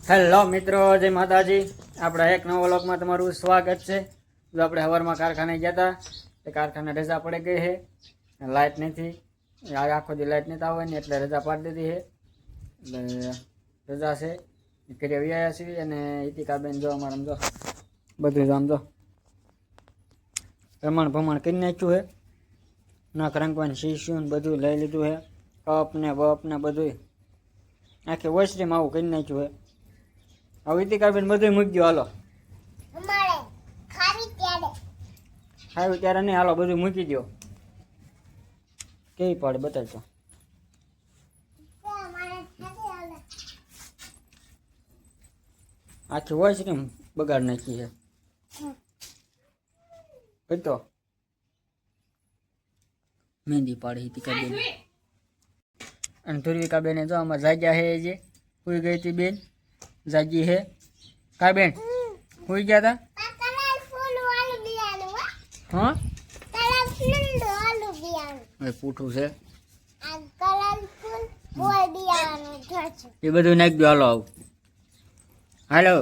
Hello મિત્રો, જય માતાજી. આપણા એક નવા વ્લોગમાં તમારું સ્વાગત છે. જો આપણે સવારમાં કારખાને ગયા હતા, તે કારખાને રજા પડી ગઈ છે, લાઇટ નથી. આખો દી લાઇટ નથી આવે ને એટલે રજા પાડી દીધી છે. એટલે રજા છે, ઘરે વ્યાયા છીએ. અને ઇતિકાબેન જો અમારે જો બધું આમ જો ભમણ કરી નાખ્યું છે. નાક રંગવાની શીશું ને બધું લઈ લીધું છે, કપ ને બપ ને બધું આખી વોશરીમાં આવું કરી નાખ્યું છે. હવે ઇતિકાબેન બધું મૂકી ગયો. હાલો ખાવી ત્યારે નહીં, હાલો બધું મૂકી દો. કેવી પડે બતાવજો. આખી વોશરીમ બગાડ નાખી છે. તો મહેંદી પાડી ઇતિકાબેન અને ધ્રુવિકાબેને જો આમાં જાગ્યા હે. જે સુઈ ગઈ હતી બેન, જાગી હે. કા બેન સુઈ ગયા હતા? હા પૂઠું છે એ બધું નાખી દો. હાલો આવું, હાલો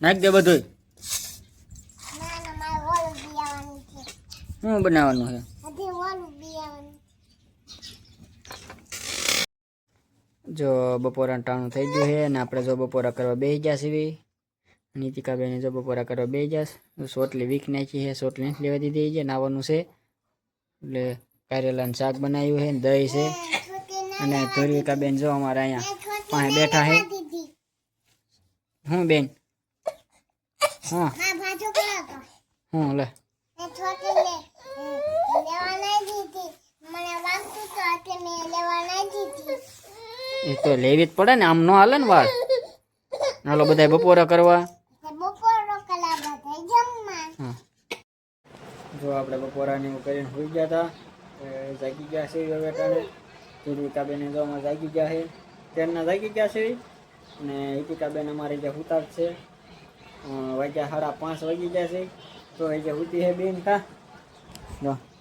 નાખી દે બધું. શું બનાવવાનું છે? જો બપોરા ટાણું થઈ ગયું છે અને આપણે જો બપોરા કરવા બેસી ગયા છીએ. નીતિકાબેન જો બપોરા કરવા બેસી ગયા. સોટલી વીખ નાખી છે, સોટલી નથી લેવા દીધી છે. નાવાનું છે એટલે કારેલાનું શાક બનાવ્યું છે, દહીં છે. અને ધ્રુવિકાબેન જો અમારા અહીંયા પાસે બેઠા છે. હું બેન હા હું લે એ તો લેવી જ પડે ને, આમ નો હાલે ને વાળ. હાલો બધા બપોરા કરવા. જો આપણે બપોરાને એવું કરીને સુઈ ગયા હતા, જાગી ગયા છે હવે ટાણે. ધ્રુવિકાબેન જો અમારે જાગી ગયા છે, ટ્રેનના જાગી ગયા છે. અને ઇતિકાબેન અમારે જે હુતા છે, વાગ્યા 5:30 વાગી ગયા છે. તો એ જે હુતી છે બેન કા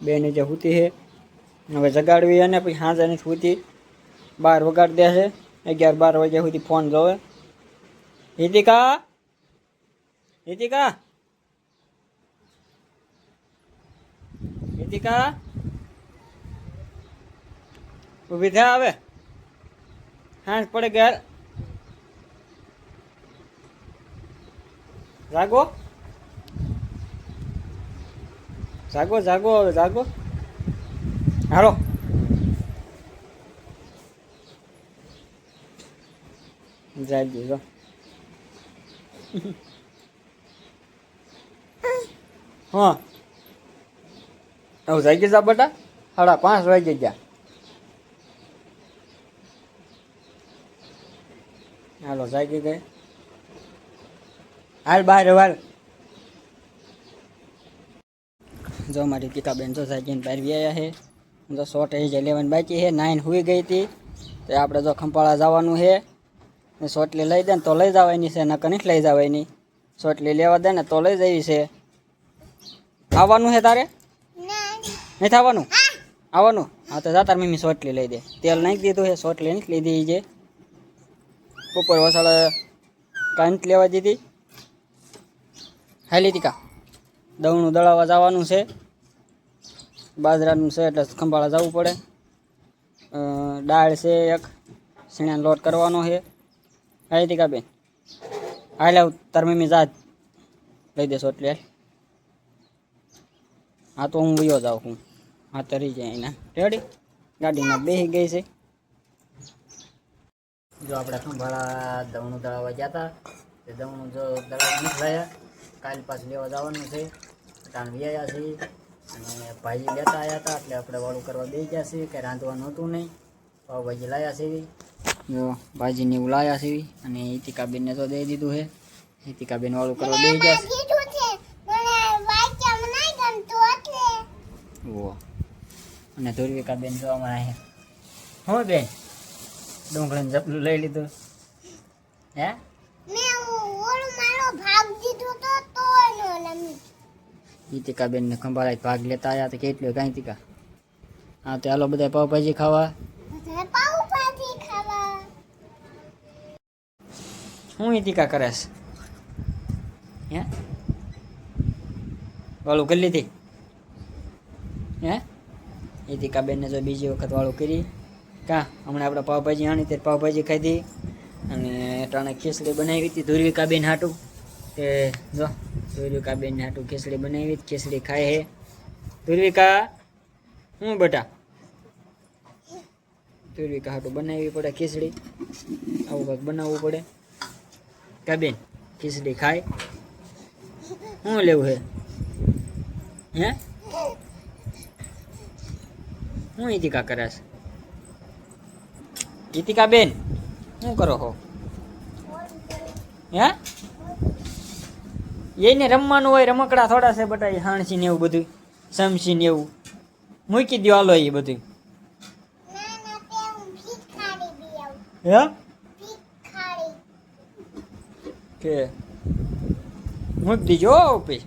બેન જે હુતી છે, હવે જગાડવી. અને પછી હાજર નથી હુતી, 12 વગાડ દે છે. 11-12 વાગ્યા સુધી ફોન જોવે. ઇતિકા ઇતિકા ઇતિકા ઉભી થયા. હવે હાંસ પડે ગયા. જાગો જાગો જાગો હવે જાગો. હાલો જાગી જો. હા હવે જાગી જા બેટા, 5:30 વાગી ગયા. હાલો જાગી ગઈ. હાલ બહાર હાલ. જો મારી ટીકાબેન જો જાગીને બહાર વ્યાયા છે. જો શોર્ટ એ લેવાની બાકી છે. 9 સુઈ ગઈ હતી. તો આપણે જો ખંપાળા જવાનું છે. સોટલી લઈ દે ને તો લઈ જવાની છે, નકર નથી લઈ જવાની. સોટલી લેવા દે ને તો લઈ જવી છે. આવવાનું છે તારે? નહીં આવવાનું? આવવાનું? હા તો જા તાર મમ્મી સોટલી લઈ દે. તેલ નાખી દીધું છે, સોટલી નથી લીધી છે. બપોર વસાડે કાંઈ નથી લેવા દીધી. હાલી તીકા દવણું દળાવવા જવાનું છે, બાજરાનું છે એટલે ખંભાળા જવું પડે. દાળ છે એક, સીણાનો લોટ કરવાનો છે. હાલી તીકા બેન હાલ આવ, તાર મમ્મી જા લઈ દે સોટલી. હા તો હું વયો જાઉં હું. હા તો રહી જાય એના રેડી. ગાડીમાં બેસી ગઈ છે. જો આપણે ખંભાળા દવણું દળાવવા ગયા હતા, તે દવણું જો દળાવી નથી લાયા. કાલ પાછું લેવા જવાનું છે. ટાણ વ્યાયા છીએ અને ભાજી લેતા આવ્યા હતા એટલે આપણે વાળું કરવા બેસી ગયા છીએ. કે રાંધવાનું હતું નહીં, પાવભાજી લાવ્યા છીએ. જો ભાજીને એવું લાવ્યા છીએ. અને ઇતિકાબેનને તો દઈ દીધું છે. ઇતિકાબેન વાળું કરવા બેસી ગયા છે. અને ધ્રુવિકાબેન જો અમારે અહીંયા હું બેન ડુંગળીને જપલું લઈ લીધું. હે ઇતિકાબેન ને ખંભાળા ભાગ લેતા આવ્યા તો કેટલું કાંઈ તીકા. હા તો હાલો બધા પાવભાજી ખાવા. હું ઈતિકા કરેસ હે વાળું કરી લીધી હે ઈતિકા બેનને જો બીજી વખત વાળું કરી કા હમણાં આપણે પાવભાજી આણી ત્યારે પાવભાજી ખાધી અને ટાણે ખીચડી બનાવી હતી ધુરવિકા બેન હાટું તે જો ધુરવિકા બેન હાટું ખીચડી બનાવી ખીચડી ખાય હે ધુરવિકા હું બેટા ધુરવિકા હાટું બનાવવી પડે ખીચડી આવું કંઈક બનાવવું પડે કા બેન ખીચડી ખાય શું લેવું હે હે હું ઈતિકા કરાશ ઈતિકા બેન શું કરો હો હે એને રમવાનું હોય રમકડા થોડા છે બટા હાણસી ને એવું બધું સમસી ને એવું મૂકી દો હાલો એ બધું હે કે મૂકી દીજો ઓપી